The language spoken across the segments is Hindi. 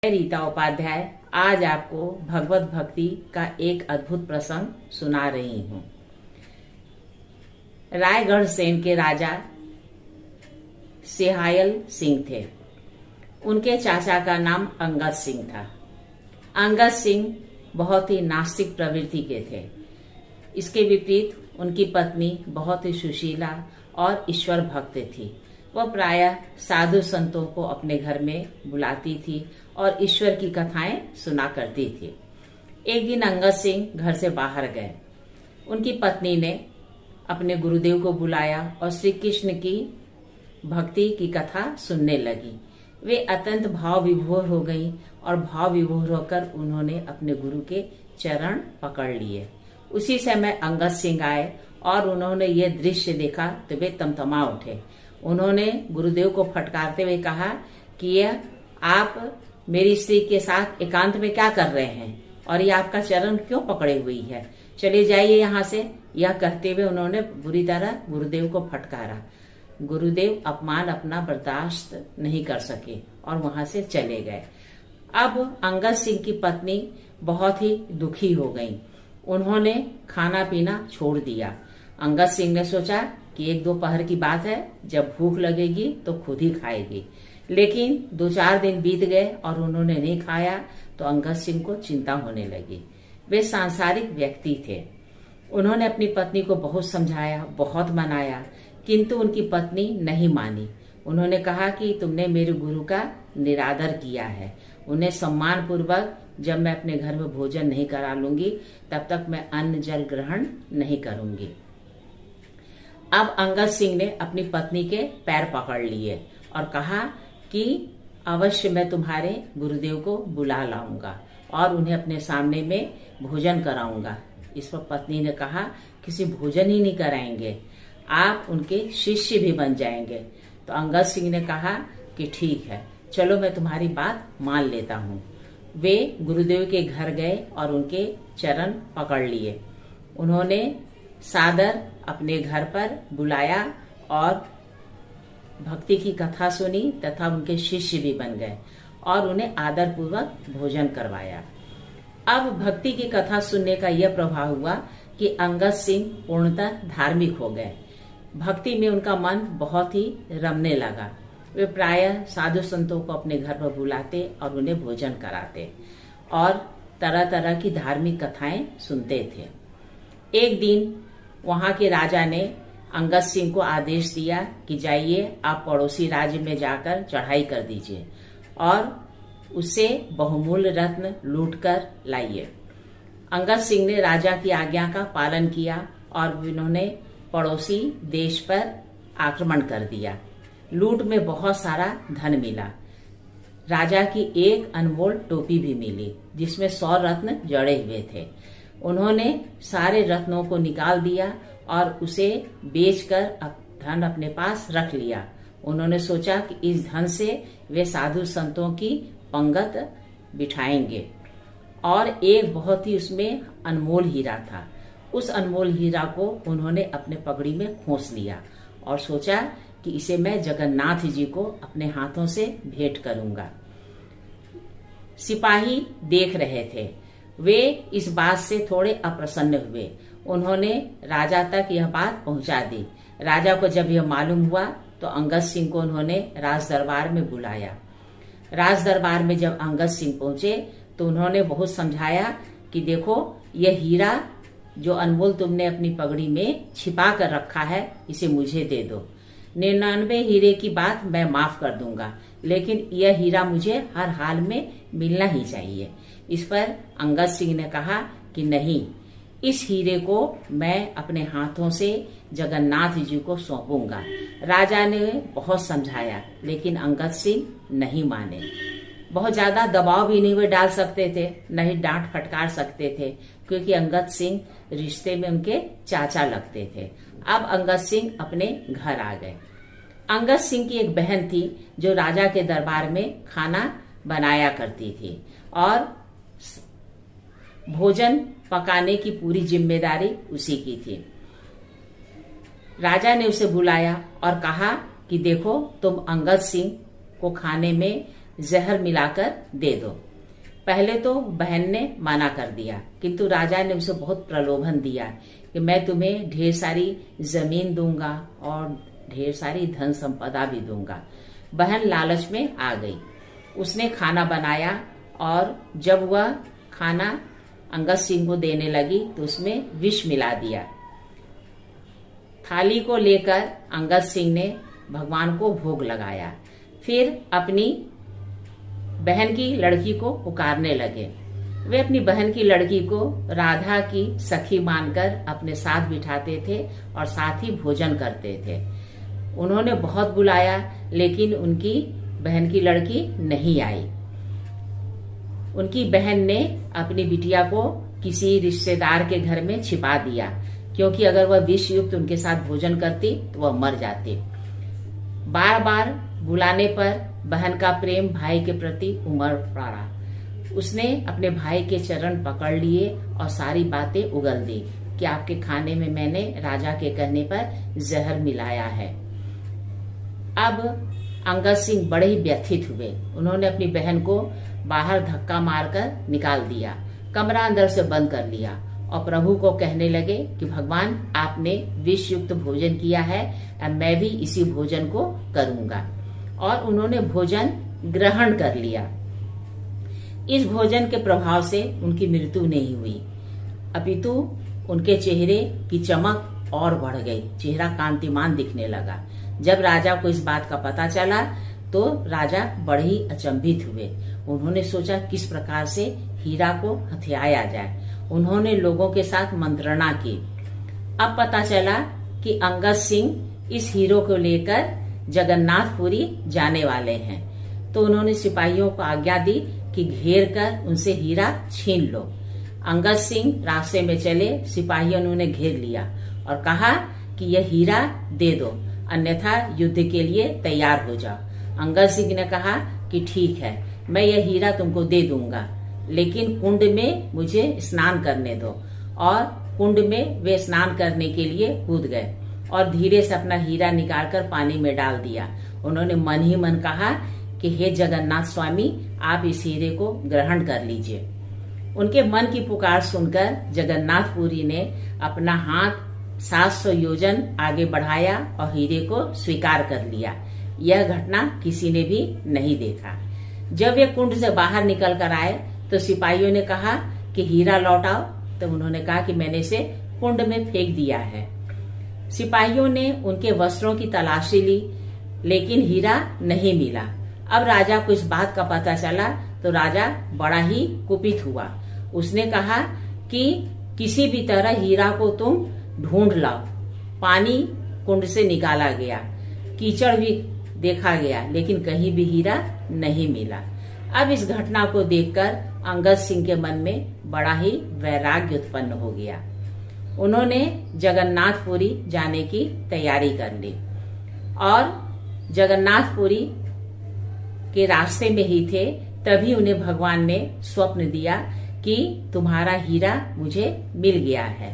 मैं रीता उपाध्याय आज आपको भगवत भक्ति का एक अद्भुत प्रसंग सुना रही हूँ। रायगढ़ सेन के राजा सिहायल सिंह थे। उनके चाचा का नाम अंगद सिंह था। अंगद सिंह बहुत ही नास्तिक प्रवृत्ति के थे। इसके विपरीत उनकी पत्नी बहुत ही सुशीला और ईश्वर भक्त थी। वह प्रायः साधु संतों को अपने घर में बुलाती थी और ईश्वर की कथाएं सुना करती थी। एक दिन अंगद सिंह घर से बाहर गए। उनकी पत्नी ने अपने गुरुदेव को बुलाया और श्री कृष्ण की भक्ति की कथा सुनने लगी। वे अत्यंत भाव विभोर हो गईं और भाव विभोर होकर उन्होंने अपने गुरु के चरण पकड़ लिए। उसी समय अंगद सिंह आए और उन्होंने ये दृश्य देखा तो वे तमतमा उठे। उन्होंने गुरुदेव को फटकारते हुए कहा कि यह आप मेरी स्त्री के साथ एकांत में क्या कर रहे हैं और ये आपका चरण क्यों पकड़े हुई है, चले जाइए यहाँ से। यह कहते हुए उन्होंने बुरी तरह गुरुदेव को फटकारा। गुरुदेव अपमान अपना बर्दाश्त नहीं कर सके और वहां से चले गए। अब अंगद सिंह की पत्नी बहुत ही दुखी हो गई। उन्होंने खाना पीना छोड़ दिया। अंगद सिंह ने सोचा कि एक दोपहर की बात है, जब भूख लगेगी तो खुद ही खाएगी। लेकिन 2-4 दिन बीत गए और उन्होंने नहीं खाया तो अंगद सिंह को चिंता होने लगी। वे सांसारिक व्यक्ति थे। उन्होंने अपनी पत्नी को बहुत समझाया, बहुत मनाया, किंतु उनकी पत्नी नहीं मानी। उन्होंने कहा कि तुमने मेरे गुरु का निरादर किया है। उन्हें सम्मान पूर्वक जब मैं अपने घर में भोजन नहीं करा लूंगी तब तक मैं अन्न जल ग्रहण नहीं करूंगी। अब अंगद सिंह ने अपनी पत्नी के पैर पकड़ लिए और कहा कि अवश्य मैं तुम्हारे गुरुदेव को बुला लाऊंगा और उन्हें अपने सामने में भोजन कराऊंगा। इस पर पत्नी ने कहा किसी भोजन ही नहीं कराएंगे, आप उनके शिष्य भी बन जाएंगे। तो अंगद सिंह ने कहा कि ठीक है, चलो मैं तुम्हारी बात मान लेता हूँ। वे गुरुदेव के घर गए और उनके चरण पकड़ लिए। उन्होंने सादर अपने घर पर बुलाया और भक्ति की कथा सुनी तथा उनके शिष्य भी बन गए और उन्हें आदर पूर्वक भोजन करवाया। अब भक्ति की कथा सुनने का यह प्रभाव हुआ कि अंगद सिंह पूर्णतः धार्मिक हो गए। भक्ति में उनका मन बहुत ही रमने लगा। वे प्रायः साधु संतों को अपने घर पर बुलाते और उन्हें भोजन कराते और तरह तरह की धार्मिक कथाएं सुनते थे। एक दिन वहां के राजा ने अंगद सिंह को आदेश दिया कि जाइए आप पड़ोसी राज्य में जाकर चढ़ाई कर दीजिए और उससे बहुमूल्य रत्न लूट कर लाइए। अंगद सिंह ने राजा की आज्ञा का पालन किया और उन्होंने पड़ोसी देश पर आक्रमण कर दिया। लूट में बहुत सारा धन मिला। राजा की एक अनमोल टोपी भी मिली जिसमें 100 रत्न जड़े हुए थे। उन्होंने सारे रत्नों को निकाल दिया और उसे बेचकर धन अपने पास रख लिया। उन्होंने सोचा कि इस धन से वे साधु संतों की पंगत बिठाएंगे और एक बहुत ही उसमें अनमोल हीरा था। उस अनमोल हीरा को उन्होंने अपने पगड़ी में खोस लिया और सोचा कि इसे मैं जगन्नाथ जी को अपने हाथों से भेंट करूंगा। सिपाही देख रहे थे। वे इस बात से थोड़े अप्रसन्न हुए। उन्होंने राजा तक यह बात पहुंचा दी। राजा को जब यह मालूम हुआ तो अंगद सिंह को उन्होंने राज दरबार में बुलाया। राज दरबार में जब अंगद सिंह पहुंचे तो उन्होंने बहुत समझाया कि देखो, यह हीरा जो अनमोल तुमने अपनी पगड़ी में छिपा कर रखा है, इसे मुझे दे दो। 99 हीरे की बात मैं माफ कर दूंगा, लेकिन यह हीरा मुझे हर हाल में मिलना ही चाहिए। इस पर अंगद सिंह ने कहा कि नहीं, इस हीरे को मैं अपने हाथों से जगन्नाथ जी को सौंपूंगा। राजा ने बहुत समझाया लेकिन अंगद सिंह नहीं माने। बहुत ज्यादा दबाव भी नहीं वे डाल सकते थे, नहीं डांट फटकार सकते थे, क्योंकि अंगद सिंह रिश्ते में उनके चाचा लगते थे। अब अंगद सिंह अपने घर आ गए। अंगद सिंह की एक बहन थी जो राजा के दरबार में खाना बनाया करती थी और भोजन पकाने की पूरी जिम्मेदारी उसी की थी। राजा ने उसे बुलाया और कहा कि देखो, तुम अंगद सिंह को खाने में जहर मिलाकर दे दो। पहले तो बहन ने मना कर दिया, किंतु राजा ने उसे बहुत प्रलोभन दिया कि मैं तुम्हें ढेर सारी जमीन दूंगा और ढेर सारी धन संपदा भी दूंगा। बहन लालच में आ गई। उसने खाना बनाया और जब वह खाना अंगद सिंह को देने लगी तो उसमें विष मिला दिया। थाली को लेकर अंगद सिंह ने भगवान को भोग लगाया। फिर अपनी बहन की लड़की को पुकारने लगे। वे अपनी बहन की लड़की को राधा की सखी मानकर अपने साथ बिठाते थे और साथ ही भोजन करते थे। उन्होंने बहुत बुलाया, लेकिन उनकी बहन की लड़की नहीं आई। उनकी बहन ने अपनी बिटिया को किसी रिश्तेदार के घर में छिपा दिया, क्योंकि अगर वह विष युक्त उनके साथ भोजन करती तो वह मर जाती। बार बार बुलाने पर बहन का प्रेम भाई के प्रति उमड़ पड़ा। उसने अपने भाई के चरण पकड़ लिए और सारी बातें उगल दी कि आपके खाने में मैंने राजा के कहने पर जहर मिलाया है। अब अंगद सिंह बड़े ही व्यथित हुए। उन्होंने अपनी बहन को बाहर धक्का मारकर निकाल दिया, कमरा अंदर से बंद कर लिया और प्रभु को कहने लगे कि भगवान, आपने विष युक्त भोजन किया है, अब मैं भी इसी भोजन को करूंगा। और उन्होंने भोजन ग्रहण कर लिया। इस भोजन के प्रभाव से उनकी मृत्यु नहीं हुई, अपितु उनके चेहरे की चमक और बढ़ गई, चेहरा कांतिमान दिखने लगा। जब राजा को इस बात का पता चला तो राजा बड़े ही अचंभित हुए। उन्होंने सोचा किस प्रकार से हीरा को हथियाया जाए। उन्होंने लोगों के साथ मंत्रणा की। अब पता चला कि अंगद सिंह इस हीरो को लेकर जगन्नाथपुरी जाने वाले हैं, तो उन्होंने सिपाहियों को आज्ञा दी कि घेर कर उनसे हीरा छीन लो। अंगद सिंह रास्ते में चले, सिपाहियों ने उन्हें घेर लिया और कहा कि यह हीरा दे दो, अन्यथा युद्ध के लिए तैयार हो जाओ। अंगद सिंह ने कहा कि ठीक है, मैं यह हीरा तुमको दे दूंगा, लेकिन कुंड में मुझे स्नान करने दो। और कुंड में वे स्नान करने के लिए कूद गए और धीरे से अपना हीरा निकालकर पानी में डाल दिया। उन्होंने मन ही मन कहा कि हे जगन्नाथ स्वामी, आप इस हीरे को ग्रहण कर लीजिए। उनके मन की पुकार सुनकर जगन्नाथपुरी ने अपना हाथ 700 योजन आगे बढ़ाया और हीरे को स्वीकार कर लिया। यह घटना किसी ने भी नहीं देखा। जब वे कुंड से बाहर निकल कर आए तो सिपाहियों ने कहा कि हीरा लौटाओ, तो उन्होंने कहा कि मैंने इसे कुंड में फेंक दिया है। सिपाहियों ने उनके वस्त्रों की तलाशी ली, लेकिन हीरा नहीं मिला। अब राजा को इस बात का पता चला तो राजा बड़ा ही कुपित हुआ। उसने कहा कि किसी भी तरह हीरा को तुम ढूंढ लाओ। पानी कुंड से निकाला गया, कीचड़ भी देखा गया, लेकिन कहीं भी हीरा नहीं मिला। अब इस घटना को देखकर अंगद सिंह के मन में बड़ा ही वैराग्य उत्पन्न हो गया। उन्होंने जगन्नाथपुरी जाने की तैयारी कर ली और जगन्नाथपुरी के रास्ते में ही थे, तभी उन्हें भगवान ने स्वप्न दिया कि तुम्हारा हीरा मुझे मिल गया है।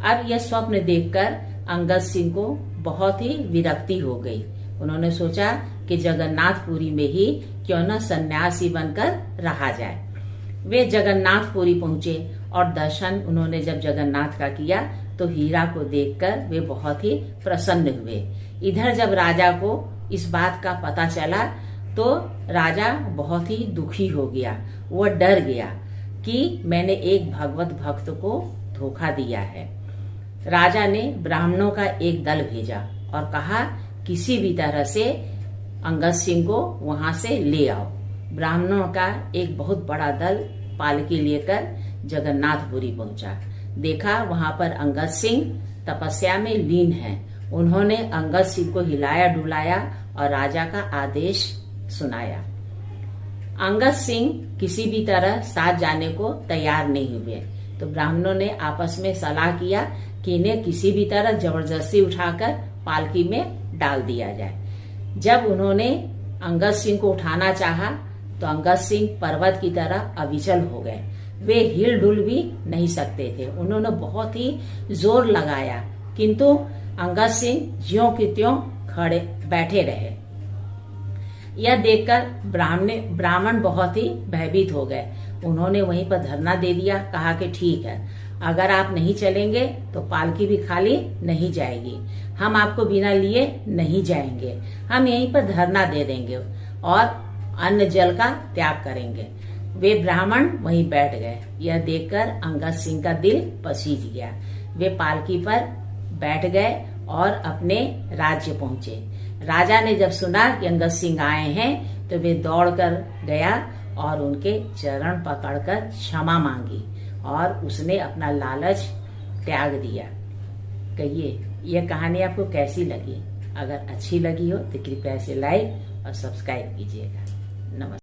अब यह स्वप्न देखकर अंगद सिंह को बहुत ही विरक्ति हो गई। उन्होंने सोचा कि जगन्नाथपुरी में ही क्यों न सन्यासी बनकर रहा जाए। वे जगन्नाथपुरी पहुंचे और दर्शन उन्होंने जब जगन्नाथ का किया तो हीरा को देखकर वे बहुत ही प्रसन्न हुए। इधर जब राजा को इस बात का पता चला तो राजा बहुत ही दुखी हो गया। वह डर गया कि मैंने एक भगवत भक्त को धोखा दिया है। राजा ने ब्राह्मणों का एक दल भेजा और कहा किसी भी तरह से अंगद सिंह को वहां से ले आओ। ब्राह्मणों का एक बहुत बड़ा दल पालकी लेकर जगन्नाथपुरी पहुंचा। देखा वहां पर अंगद सिंह तपस्या में लीन हैं। उन्होंने अंगद सिंह को हिलाया डुलाया और राजा का आदेश सुनाया। अंगद सिंह किसी भी तरह साथ जाने को तैयार नहीं हुए, तो ब्राह्मणों ने आपस में सलाह किया कि इन्हें किसी भी तरह जबरदस्ती उठाकर पालकी में डाल दिया जाए। जब उन्होंने अंगद सिंह को उठाना चाहा तो अंगद सिंह पर्वत की तरह अविचल हो गए। वे हिल डुल भी नहीं सकते थे। उन्होंने बहुत ही जोर लगाया, किंतु अंगद सिंह ज्यों की त्यों खड़े बैठे रहे। यह देखकर ब्राह्मण बहुत ही भयभीत हो गए। उन्होंने वहीं पर धरना दे दिया, कहा कि ठीक है, अगर आप नहीं चलेंगे तो पालकी भी खाली नहीं जाएगी, हम आपको बिना लिए नहीं जाएंगे, हम यहीं पर धरना दे देंगे और अन्न जल का त्याग करेंगे। वे ब्राह्मण वहीं बैठ गए। यह देखकर अंगद सिंह का दिल पसीज गया। वे पालकी पर बैठ गए और अपने राज्य पहुंचे। राजा ने जब सुना कि अंगद सिंह आए हैं तो वे दौड़कर गया और उनके चरण पकड़कर क्षमा मांगी और उसने अपना लालच त्याग दिया। कहिए, यह कहानी आपको कैसी लगी? अगर अच्छी लगी हो तो कृपया इसे लाइक और सब्सक्राइब कीजिएगा। नमस्कार।